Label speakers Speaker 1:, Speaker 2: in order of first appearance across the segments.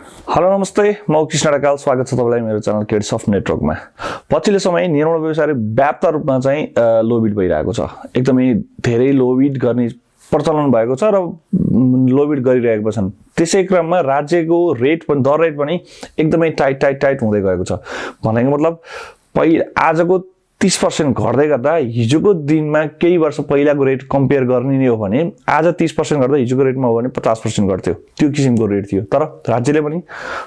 Speaker 1: Hello नमस्ते, म कृष्ण ढकाल। स्वागत छ तपाईलाई मेरो च्यानल किड्स अफ नेटवर्कमा। पछिल्लो समय निर्माण व्यवसायले व्यापक रूपमा चाहिँ लोबिड भइरहेको छ। एकदमै धेरै लोबिड गर्ने प्रचलन भएको छ र लोबिड गरिरहेका छन्। त्यसै क्रममा राज्यको रेट पनि दर रेट पनि एकदमै टाइट हुँदै गएको छ। भनेको मतलब आजको 30% घट्दै गर्दा हिजोको दिनमा केही वर्ष पहिलाको रेट कम्पेयर गर्ने नै हो भने आज 30% गर्दा हिजोको रेटमा हो भने 50% घट्थ्यो। त्यो किसिमको रेट थियो। तर राज्यले पनि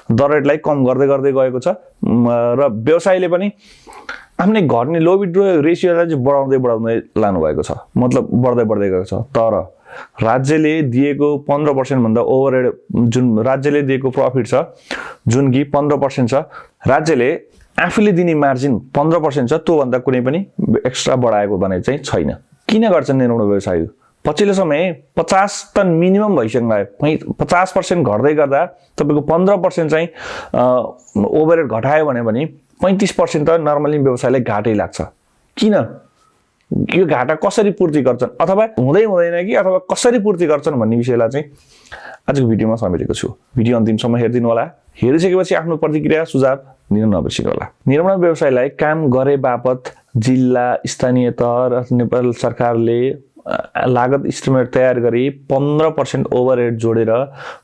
Speaker 1: दर रेटलाई कम गर्दै गएको छ र व्यवसायले पनि आफ्नै घट्ने लोबिड रेसियोलाई चाहिँ बढाउँदै लानु भएको छ। मतलब बढ्दै गएको छ। तर राज्यले दिएको 15% भन्दा ओभरहेड जुन राज्यले दिएको प्रफिट छ जुन कि 15% छ, राज्यले आफूले दिने मार्जिन 15% छ, त्यो भन्दा कुनै पनि एक्स्ट्रा बढाएको भने चाहिँ छैन। किन गर्छन् निर्माण व्यवसाय? पछिल्लो समय 50 त मिनिमम भइसक्यो। 50% घट्दै गर्दा तपाईको 15% चाहिँ ओभरहेड घटायो भने 35% त नर्मली व्यवसायले घाटै लाग्छ। किन? यो घाटा कसरी पूर्ति गर्छन् अथवा हुँदैन कि अथवा कसरी पूर्ति गर्छन् भन्ने विषयलाई चाहिँ आजको भिडियोमा समेटेको छु। भिडियो अन्तिमसम्म हेरिदिनु होला। हेरिसकेपछि आफ्नो प्रतिक्रिया सुझाव दिन नबिर्सिनु होला। निर्माण व्यवसायलाई काम गरे बापत जिल्ला, स्थानीय तह र नेपाल सरकारले लागत इस्टिमेट तयार गरी 15% ओभरहेड जोडेर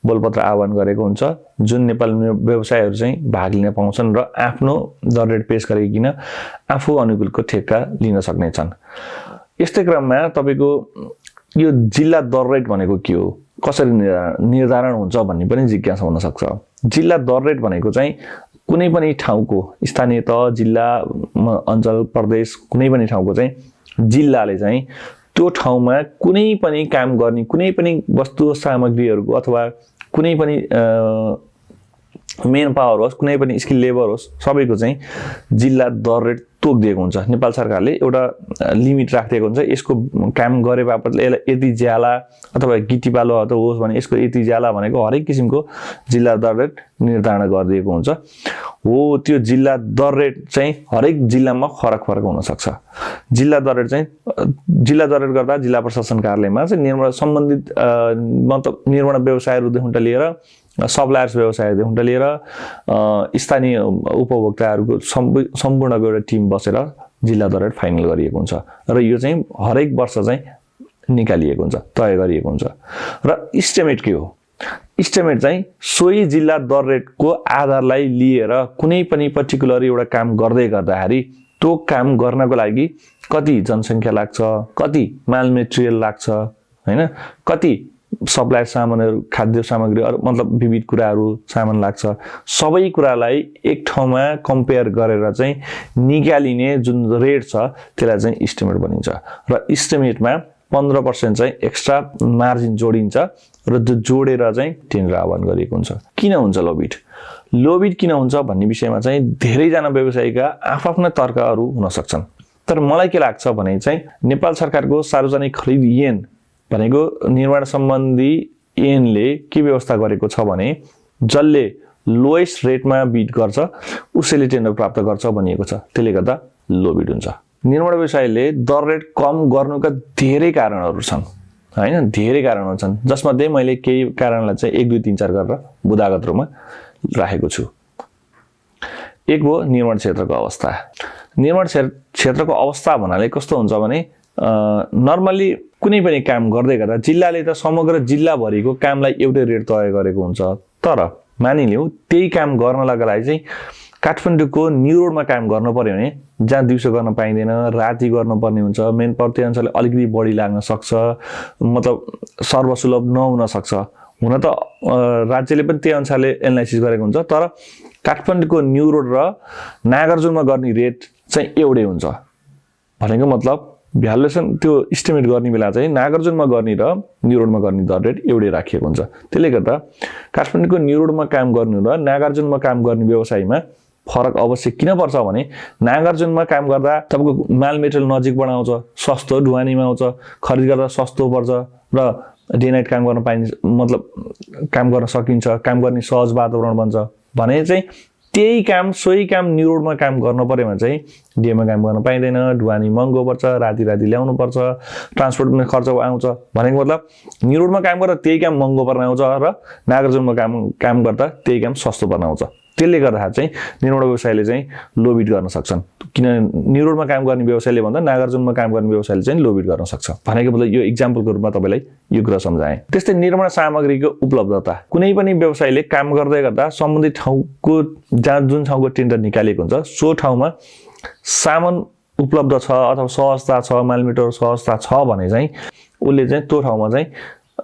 Speaker 1: बोलपत्र आह्वान गरेको हुन्छ, जुन नेपाली व्यवसायहरू चाहिँ भाग लिन पाउँछन् र आफ्नो दर रेट पेश गरिकन आफू अनुकूलको ठेक्का लिन सक्नेछन्। यस्तै क्रममा तपाईको यो जिल्ला दर रेट भनेको के हो, कसरी निर्धारण हुन्छ भन्ने पनि जिज्ञासा हुन सक्छ। जिल्ला दर रेट भनेको चाहिँ कुनै पनि ठाउँको स्थानीय तह, जिल्ला, अञ्चल, प्रदेश कुनै पनि ठाउँको चाहिँ जिल्लाले चाहिँ त्यो ठाउँमा कुनै पनि काम गर्ने कुनै पनि वस्तु सामग्रीहरूको अथवा कुनै पनि मेन पावर होस्, कुनै पनि स्किल लेबर होस्, सबैको चाहिँ जिल्ला दर रेट तोकिदिएको हुन्छ। नेपाल सरकारले एउटा लिमिट राखिदिएको हुन्छ। यसको काम गरे बापतले यसलाई यति ज्याला अथवा गिटी बालो होस् भने यसको यति ज्याला भनेको हरेक किसिमको जिल्ला दर रेट निर्धारण गरिदिएको हुन्छ। हो, त्यो जिल्ला दर रेट चाहिँ हरेक जिल्लामा फरक हुन सक्छ। जिल्ला दर रेट गर्दा जिल्ला प्रशासन कार्यालयमा चाहिँ निर्माण सम्बन्धित मतलब निर्माण व्यवसायहरूदेखि लिएर सप्लायर्स व्यवसायहरूदेखि लिएर स्थानीय उपभोक्ताहरूको सम्पूर्णको एउटा टिम बसेर जिल्ला दर रेट फाइनल गरिएको हुन्छ र यो चाहिँ हरेक वर्ष चाहिँ निकालिएको हुन्छ, तय गरिएको हुन्छ। र इस्टिमेट के हो? इस्टिमेट चाहिँ सोही जिल्ला दर रेटको आधारलाई लिएर कुनै पनि पर्टिकुलर एउटा काम गर्दै गर्दाखेरि त्यो काम गर्नको लागि कति जनसङ्ख्या लाग्छ, कति माल मेटेरियल लाग्छ, हैन, कति सप्लायर सामानहरू, खाद्य सामग्री, मतलब विविध कुराहरू सामान लाग्छ, सबै कुरालाई एक ठाउँमा कम्पेयर गरेर चाहिँ निकालिने जुन रेट छ त्यसलाई चाहिँ इस्टिमेट भनिन्छ। र इस्टिमेटमा 15% चाहिँ एक्स्ट्रा मार्जिन जोडिन्छ र त्यो जोडेर चाहिँ टेन्डर आह्वान गरिएको हुन्छ। किन हुन्छ लोबिड? लोबिड किन हुन्छ भन्ने विषयमा चाहिँ धेरैजना व्यवसायीका आफ्ना तर्कहरू हुन सक्छन्। तर मलाई के लाग्छ भने चाहिँ नेपाल सरकारको सार्वजनिक खरिद ऐन भनेको निर्माण सम्बन्धी ऐनले के व्यवस्था गरेको छ भने जसले लोएस्ट रेटमा बिड गर्छ उसैले टेन्डर प्राप्त गर्छ भनिएको छ। त्यसले गर्दा लोबिड हुन्छ। निर्माण व्यवसायले दर रेट कम गर्नुका धेरै कारणहरू छन्, हैन, धेरै कारणहरू छन्, जसमध्ये मैले केही कारणलाई चाहिँ 1, 2, 3, 4 गरेर बुदागत रूपमा राखेको छु। एक हो निर्माण क्षेत्रको अवस्था। निर्माण क्षेत्रको अवस्था भन्नाले कस्तो हुन्छ भने नर्मली कुनै पनि काम गर्दै गर्दा जिल्लाले त समग्र जिल्लाभरिको कामलाई एउटै रेट तय गरेको हुन्छ। तर मानिलिउँ त्यही काम गर्नका लागि चाहिँ काठमाडौँको न्यू रोडमा काम गर्नु पर्यो भने जहाँ दिउँसो गर्न पाइँदैन, राति गर्नुपर्ने हुन्छ, मेन पावर त्यही अनुसारले अलिकति बढी लाग्न सक्छ, मतलब सर्वसुलभ नहुन सक्छ। हुन त राज्यले पनि त्यही अनुसारले एनालाइसिस गरेको हुन्छ। तर काठमाडौँको न्यू रोड र नागार्जुनमा गर्ने रेट चाहिँ एउटै हुन्छ। भनेको मतलब भ्यालुएसन त्यो इस्टिमेट गर्ने बेला चाहिँ नागार्जुनमा गर्ने र न्यू रोडमा गर्ने दर रेट एउटै राखिएको हुन्छ। त्यसले गर्दा काठमाडौँको न्यू रोडमा काम गर्नु र नागार्जुनमा काम गर्ने व्यवसायमा फरक अवश्य किन पर्छ भने नागार्जुनमा काम गर्दा तपाईको माल मेटेरियल नजिकबाट आउँछ, सस्तो ढुवानीमा आउँछ, खरिद गर्दा सस्तो पर्छ र डे नाइट काम गर्न पाइन्छ, मतलब काम गर्न सकिन्छ, काम गर्ने सहज वातावरण बन्छ भने चाहिँ त्यही काम सोही काम न्यू रोडमा काम गर्नु पर्यो भने चाहिँ डीएममा काम गर्न पाइँदैन, ढुवानी महँगो पर्छ, राति ल्याउनु पर्छ, ट्रान्सपोर्टमा खर्च आउँछ। भनेको मतलब न्यू रोडमा काम गर्दा त्यही काम महँगो पर्न आउँछ र नागार्जुनमा काम गर्दा त्यही काम सस्तो पर्न आउँछ। त्यसले गर्दाखेरि चाहिँ निर्माण व्यवसायले चाहिँ लोबिड गर्न सक्छन्। किन न्यू रोडमा काम गर्ने व्यवसायले भन्दा नागार्जुनमा काम गर्ने व्यवसायले चाहिँ लोबिड गर्न सक्छ भनेको मतलब यो इक्जाम्पलको रूपमा तपाईँलाई यो कुरा सम्झाएँ। त्यस्तै निर्माण सामग्रीको उपलब्धता, कुनै पनि व्यवसायले काम गर्दै गर्दा सम्बन्धित ठाउँको जुन ठाउँको टेन्डर निकालेको हुन्छ सो ठाउँमा सामान उपलब्ध छ अथवा सहजता छ, मालमिटर सहजता छ भने चाहिँ उसले चाहिँ त्यो ठाउँमा चाहिँ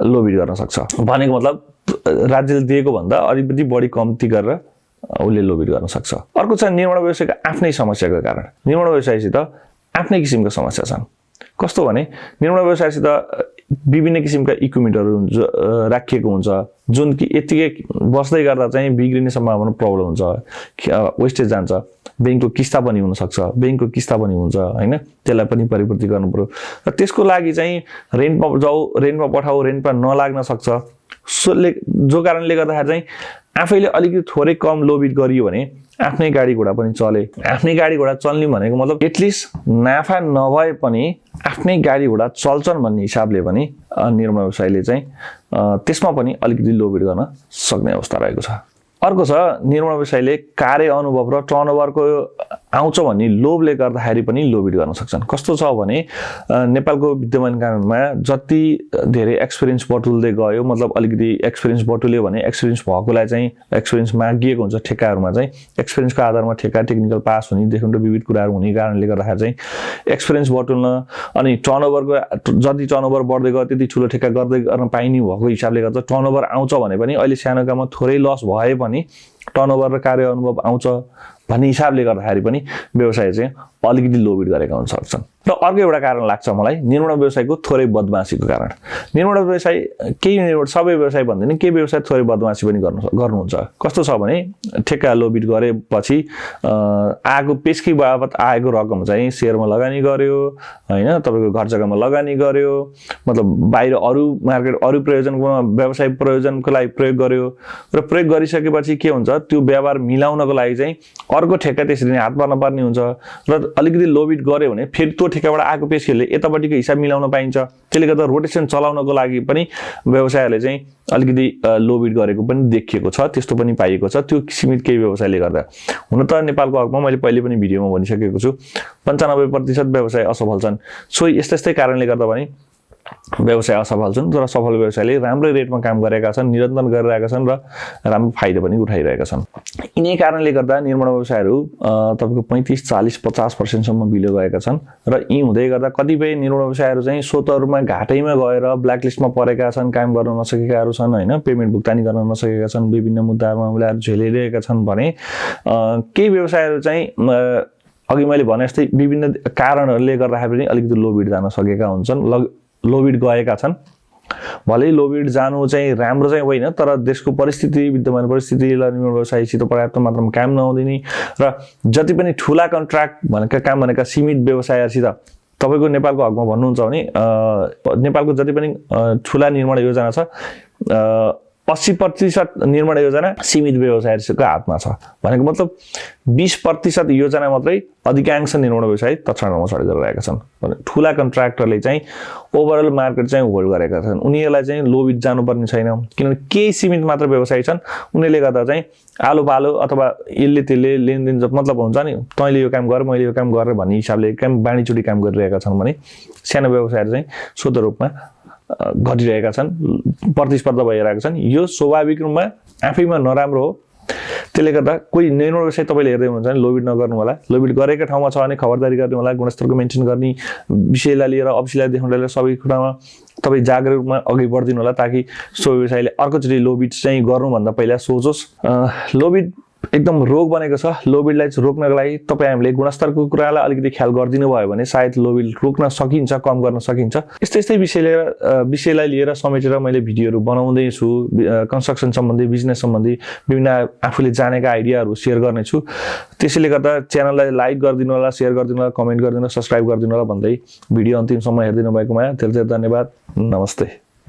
Speaker 1: लोबिड गर्न सक्छ। भनेको मतलब राज्यले दिएको भन्दा अलिकति बढी कम्ती गरेर उसले लोबिड गर्न सक्छ। अर्को छ निर्माण व्यवसायको आफ्नै समस्याको कारण। निर्माण व्यवसायसित आफ्नै किसिमका समस्या छन्। कस्तो भने निर्माण व्यवसायसित विभिन्न किसिमका इक्विपमेन्टहरू राखिएको हुन्छ जुन कि यतिकै बस्दै गर्दा चाहिँ बिग्रिने सम्भावना प्रबल हुन्छ, वेस्टेज जान्छ, ब्याङ्कको किस्ता पनि हुनसक्छ, ब्याङ्कको किस्ता पनि हुन्छ होइन, त्यसलाई पनि परिपूर्ति गर्नु पर्यो र त्यसको लागि चाहिँ रेन्टमा जाऊ, रेन्टमा पठाऊ, रेन्टमा नलाग्न सक्छ। जो कारणले गर्दाखेरि चाहिँ आफैले अलिकति थोरै कम लोबिड गरियो भने आफ्नै गाडी घोडा पनि चले। आफ्नै गाडी घोडा चल्ने भनेको मतलब एटलिस्ट नाफा नभए पनि आफ्नै गाडी घोडा चल्छन् भन्ने हिसाबले पनि निर्माण व्यवसायले चाहिँ त्यसमा पनि अलिकति लोबिड गर्न सक्ने अवस्था रहेको छ। अर्को छ निर्माण व्यवसायले कार्य अनुभव र टर्नओभरको आउँछ भन्ने लोभले गर्दाखेरि पनि लोबिड गर्न सक्छन्। कस्तो छ भने नेपालको विद्यमान कानुनमा जति धेरै एक्सपिरियन्स बटुल्दै गयो, मतलब अलिकति एक्सपिरियन्स बटुल्यो भने एक्सपिरियन्स भएकोलाई चाहिँ एक्सपिरियन्स मागिएको हुन्छ ठेक्काहरूमा चाहिँ एक्सपिरियन्सको आधारमा ठेक्का टेक्निकल पास हुनेदेखि विविध कुराहरू हुने कारणले गर्दाखेरि चाहिँ एक्सपिरियन्स बटुल्न अनि टर्नओभरको जति टर्नओभर बढ्दै गयो त्यति ठुलो ठेक्का गर्दै गर्न पाइने भएको हिसाबले गर्दा टर्नओभर आउँछ भने पनि अहिले सानो काममा थोरै लस भए पनि टर्नओभर र कार्य अनुभव आउँछ भन्ने हिसाबले गर्दाखेरि पनि व्यवसाय चाहिँ अलिकति लोबिड गरेका हुन सक्छन्। र अर्को एउटा कारण लाग्छ मलाई निर्माण व्यवसायको थोरै बदमासीको कारण। निर्माण व्यवसाय सबै व्यवसाय भन्दैन, केही व्यवसाय थोरै बदमासी पनि गर्नुहुन्छ। कस्तो छ भने ठेक्का लोबिड गरेपछि आएको पेस्की बापत आएको रकम चाहिँ सेयरमा लगानी गर्यो होइन, तपाईँको घर जग्गामा लगानी गर्यो, मतलब बाहिर अरू मार्केट अरू प्रयोजनको व्यवसाय प्रयोजनको लागि प्रयोग गर्यो र प्रयोग गरिसकेपछि के हुन्छ त्यो व्यवहार मिलाउनको लागि चाहिँ अर्को ठेक्का त्यसरी नै हात पर्न पर्ने हुन्छ र अलिकति लोबिड गर्यो भने फेरि त्यो ठेक्काबाट आएको पेस्कीले यतापट्टिको हिसाब मिलाउन पाइन्छ। त्यसले गर्दा रोटेसन चलाउनको लागि पनि व्यवसायले चाहिँ अलिकति लोबिड गरेको पनि देखिएको छ, त्यस्तो पनि पाइएको छ त्यो सीमित केही व्यवसायले गर्दा। हुन त नेपालको हकमा मैले पहिले पनि भिडियोमा भनिसकेको छु 95% व्यवसाय असफल छन्। सो यस्तै कारणले गर्दा पनि व्यवसाय असफल छन् तर सफल व्यवसायले राम्रै रेटमा काम गरेका छन्, निरन्तर गरिरहेका छन् र राम्रो फाइदा पनि उठाइरहेका छन्। यिनै कारणले गर्दा निर्माण व्यवसायहरू तपाईँको 35, 40, 50% बिलो गएका छन् र यी हुँदै गर्दा कतिपय निर्माण व्यवसायहरू चाहिँ स्वतःमा घाटैमा गएर ब्ल्याकलिस्टमा परेका छन्, काम गर्न नसकेकाहरू छन् होइन, पेमेन्ट भुक्तानी गर्न नसकेका छन्, विभिन्न मामलाहरू झेलिरहेका छन् भने केही व्यवसायहरू चाहिँ अघि मैले भने जस्तै विभिन्न कारणहरूले गर्दाखेरि पनि अलिकति लोबिड जान सकेका हुन्छन्, लोबिड गएका छन्। भलै लोबिड जानु चाहिँ राम्रो चाहिँ होइन तर देशको परिस्थिति विद्यमान परिस्थितिलाई निर्माण व्यवसायसित पर्याप्त मात्रामा काम नहुँदिने र जति पनि ठुला कन्ट्र्याक्ट भनेका काम भनेका सीमित व्यवसायसित तपाईँको नेपालको हकमा भन्नुहुन्छ भने नेपालको जति पनि ठुला निर्माण योजना छ 80% निर्माण योजना सीमित व्यवसायहरूको हातमा छ। भनेको मतलब 20% योजना मात्रै अधिकांश निर्माण व्यवसाय तछाड गरिरहेका छन्। ठुला कन्ट्र्याक्टरले चाहिँ ओभरअल मार्केट चाहिँ होल्ड गरेका छन्, उनीहरूलाई चाहिँ लोबिड जानुपर्ने छैन किनभने केही सीमित मात्र व्यवसाय छन्। उनीहरूले गर्दा चाहिँ आलो पालो अथवा यसले त्यसले लेनदेन मतलब हुन्छ नि, तैँले यो काम गर मैले यो काम गरेँ भन्ने हिसाबले काम बाँडीचुडी काम गरिरहेका छन् भने सानो व्यवसायहरू चाहिँ शुद्ध रूपमा घटिरहेका छन्, प्रतिस्पर्धा भइरहेका छन्। यो स्वाभाविक रूपमा आफैमा नराम्रो हो। त्यसले गर्दा कोही निर्माण व्यवसाय तपाईँले हेर्दै हुनुहुन्छ भने लोबिड नगर्नु होला। लोबिड गरेका ठाउँमा छ भने खबरदारी गर्नु होला, गुणस्तरको मेन्टेन गर्ने विषयलाई लिएर अफिसलाई देखाउन लिएर सबै कुरामा तपाईँ जागरुक रूपमा अघि बढ्दिनु होला ताकि सो व्यवसायले अर्कोचोटि लोबिड चाहिँ गर्नुभन्दा पहिला सोचोस्। लोबिड एकदम रोग बनेको छ। लोबिडलाई रोक्नको लागि तपाईँ हामीले गुणस्तरको कुरालाई अलिकति ख्याल गरिदिनु भयो भने सायद लोबिड रोक्न सकिन्छ, कम गर्न सकिन्छ। यस्तै विषयलाई लिएर समेटेर मैले भिडियोहरू बनाउँदैछु, कन्स्ट्रक्सन सम्बन्धी, बिजनेस सम्बन्धी विभिन्न आफूले जानेका आइडियाहरू सेयर गर्नेछु। त्यसैले गर्दा च्यानललाई लाइक गरिदिनु होला, सेयर गरिदिनु होला, कमेन्ट गरिदिनु होला, सब्सक्राइब गरिदिनु होला भन्दै भिडियो अन्तिमसम्म हेरिदिनु भएकोमा धेरै धेरै धन्यवाद। नमस्ते।